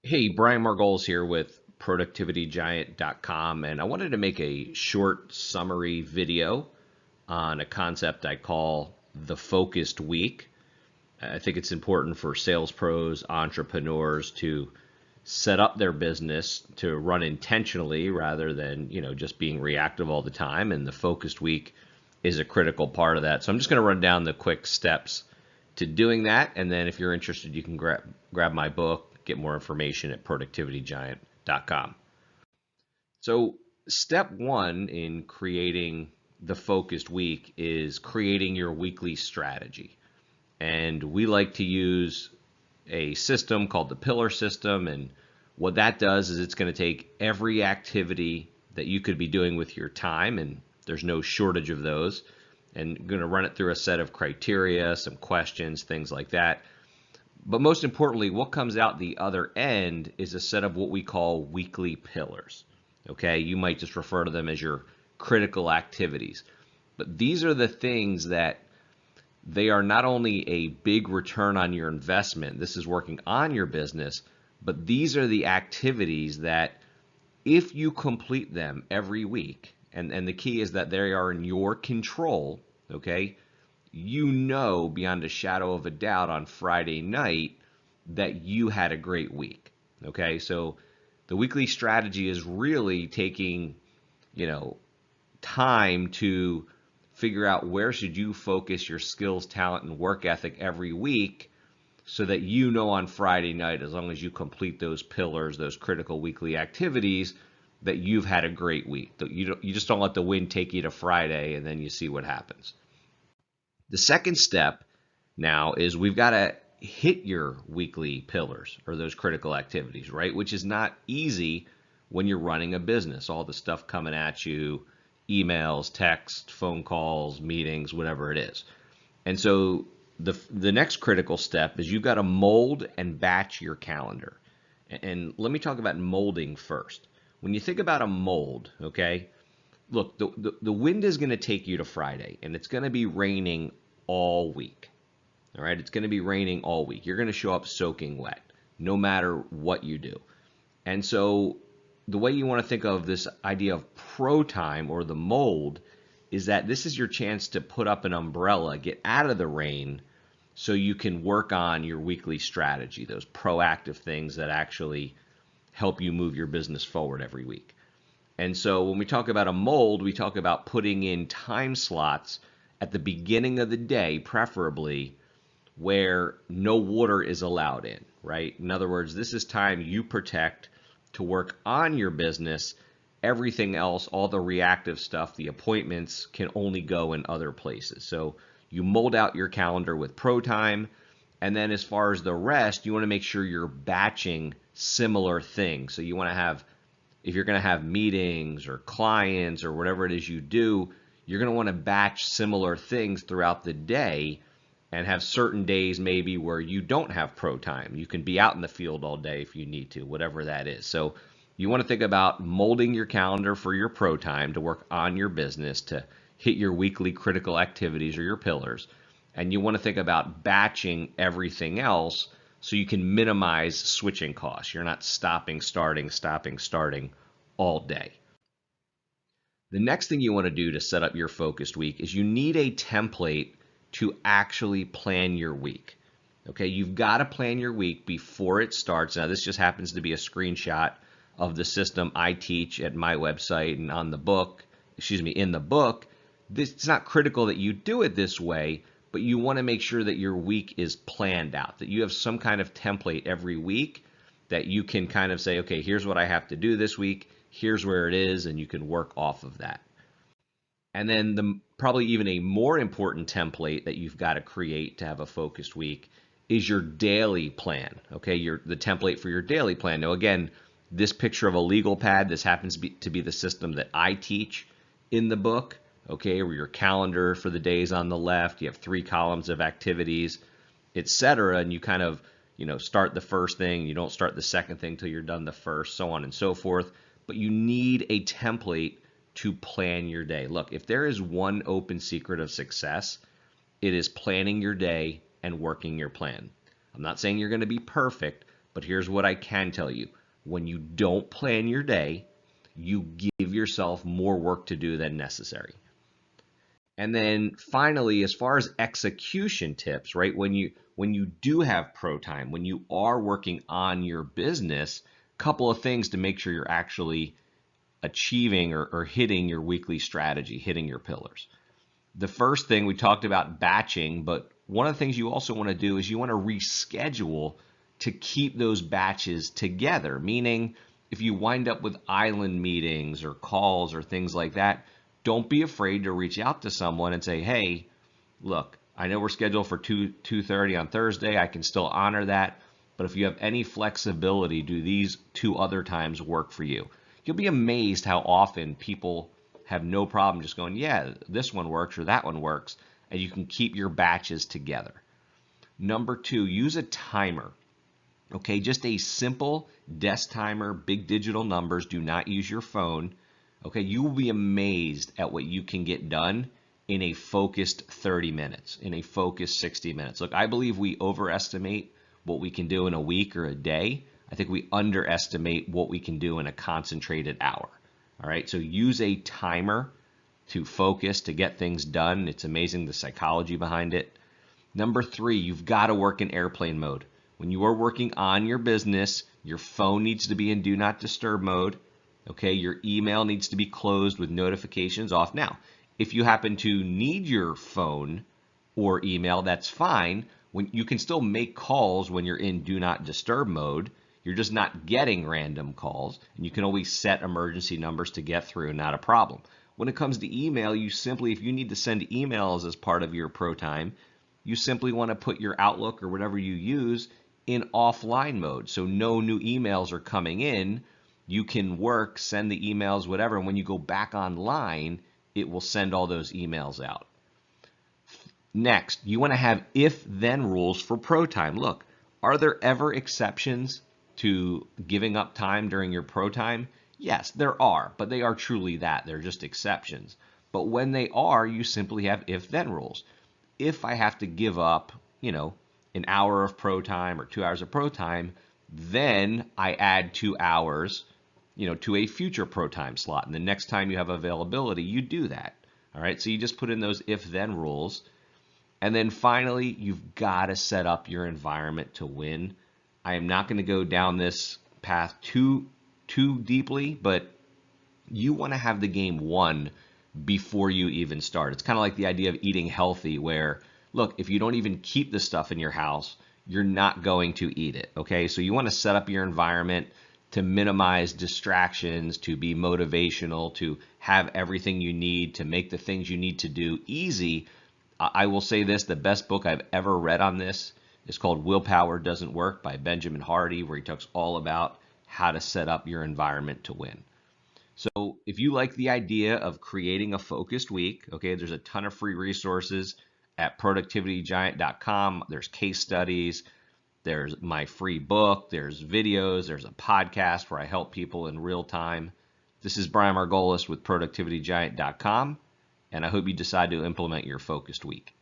Hey, Brian Margolis here with productivitygiant.com, and I wanted to make a short summary video on a concept I call the focused week. I think it's important for sales pros, entrepreneurs to set up their business to run intentionally rather than, just being reactive all the time, and the focused week is a critical part of that. So I'm just going to run down the quick steps to doing that, and then if you're interested, you can grab my book, get more information at productivitygiant.com. So, step one in creating the focused week is creating your weekly strategy. And we like to use a system called the pillar system. And what that does is it's going to take every activity that you could be doing with your time, and there's no shortage of those, and going to run it through a set of criteria, some questions, things like that. But most importantly, what comes out the other end is a set of what we call weekly pillars. Okay, you might just refer to them as your critical activities. But these are the things that they are not only a big return on your investment, this is working on your business, but these are the activities that if you complete them every week, and the key is that they are in your control, okay, you know beyond a shadow of a doubt on Friday night that you had a great week. Okay, so the weekly strategy is really taking, you know, time to figure out where should you focus your skills, talent, and work ethic every week so that you know on Friday night, as long as you complete those pillars, those critical weekly activities, that you've had a great week. You just don't let the wind take you to Friday and then you see what happens. The second step now is we've got to hit your weekly pillars or those critical activities, right? Which is not easy when you're running a business. All the stuff coming at you, emails, text, phone calls, meetings, whatever it is. And so the next critical step is you've got to mold and batch your calendar. And let me talk about molding first. When you think about a mold, okay, look, the wind is going to take you to Friday, and it's going to be raining all week. All right, it's going to be raining all week. You're going to show up soaking wet, no matter what you do. And so the way you want to think of this idea of pro time or the mold is that this is your chance to put up an umbrella, get out of the rain, so you can work on your weekly strategy, those proactive things that actually help you move your business forward every week. And so when we talk about a mold, we talk about putting in time slots at the beginning of the day, preferably, where no water is allowed in, right? In other words, this is time you protect to work on your business. Everything else, all the reactive stuff, the appointments, can only go in other places. So you mold out your calendar with pro time. And then as far as the rest, you want to make sure you're batching similar things. So you want to have, if you're going to have meetings or clients or whatever it is you do, you're going to want to batch similar things throughout the day and have certain days maybe where you don't have pro time. You can be out in the field all day if you need to, whatever that is. So you want to think about molding your calendar for your pro time to work on your business, to hit your weekly critical activities or your pillars. And you want to think about batching everything else so you can minimize switching costs. You're not stopping, starting all day. The next thing you want to do to set up your focused week is you need a template to actually plan your week. Okay, you've got to plan your week before it starts. Now, this just happens to be a screenshot of the system I teach at my website and on the book, in the book. It's not critical that you do it this way, but you want to make sure that your week is planned out, that you have some kind of template every week that you can kind of say, okay, here's what I have to do this week, here's where it is, and you can work off of that. And then probably even a more important template that you've got to create to have a focused week is your daily plan. Okay, the template for your daily plan. Now, again, this picture of a legal pad, this happens to be the system that I teach in the book. Okay, or your calendar for the days on the left. You have 3 columns of activities, etc. And you kind of, start the first thing. You don't start the second thing till you're done the first, so on and so forth. But you need a template to plan your day. Look, if there is one open secret of success, it is planning your day and working your plan. I'm not saying you're going to be perfect, But here's what I can tell you. When you don't plan your day, you give yourself more work to do than necessary. And then finally, as far as execution tips, right? When you do have pro time, when you are working on your business, couple of things to make sure you're actually achieving or hitting your weekly strategy, hitting your pillars. The first thing we talked about batching, but one of the things you also want to do is you want to reschedule to keep those batches together. Meaning, if you wind up with island meetings or calls or things like that, don't be afraid to reach out to someone and say, "Hey, look, I know we're scheduled for 2:30 on Thursday. I can still honor that, but if you have any flexibility, do these two other times work for you?" You'll be amazed how often people have no problem just going, "Yeah, this one works or that one works," and you can keep your batches together. Number two, use a timer. Okay, just a simple desk timer, big digital numbers. Do not use your phone. Okay, you will be amazed at what you can get done in a focused 30 minutes, in a focused 60 minutes. Look, I believe we overestimate what we can do in a week or a day. I think we underestimate what we can do in a concentrated hour. All right, so use a timer to focus, to get things done. It's amazing the psychology behind it. Number three, you've got to work in airplane mode. When you are working on your business, your phone needs to be in do not disturb mode. Okay, your email needs to be closed with notifications off. Now, if you happen to need your phone or email, that's fine. When you can still make calls when you're in do not disturb mode. You're just not getting random calls, and you can always set emergency numbers to get through, not a problem. When it comes to email, you simply, if you need to send emails as part of your pro time, you simply want to put your Outlook or whatever you use in offline mode. So no new emails are coming in. You can work, send the emails, whatever, and when you go back online, it will send all those emails out. Next, you want to have if-then rules for pro time. Look, are there ever exceptions to giving up time during your pro time? Yes, there are, but they are truly that. They're just exceptions. But when they are, you simply have if-then rules. If I have to give up, an hour of pro time or 2 hours of pro time, then I add 2 hours, to a future pro time slot. And the next time you have availability, you do that. All right, so you just put in those if-then rules. And then finally, you've got to set up your environment to win. I am not going to go down this path too deeply, but you want to have the game won before you even start. It's kind of like the idea of eating healthy where, look, if you don't even keep the stuff in your house, you're not going to eat it, okay? So you want to set up your environment to minimize distractions, to be motivational, to have everything you need, to make the things you need to do easy. I will say this, the best book I've ever read on this is called Willpower Doesn't Work by Benjamin Hardy, where he talks all about how to set up your environment to win. So if you like the idea of creating a focused week, okay, there's a ton of free resources at productivitygiant.com. There's case studies, there's my free book, there's videos, there's a podcast where I help people in real time. This is Brian Margolis with productivitygiant.com, and I hope you decide to implement your focused week.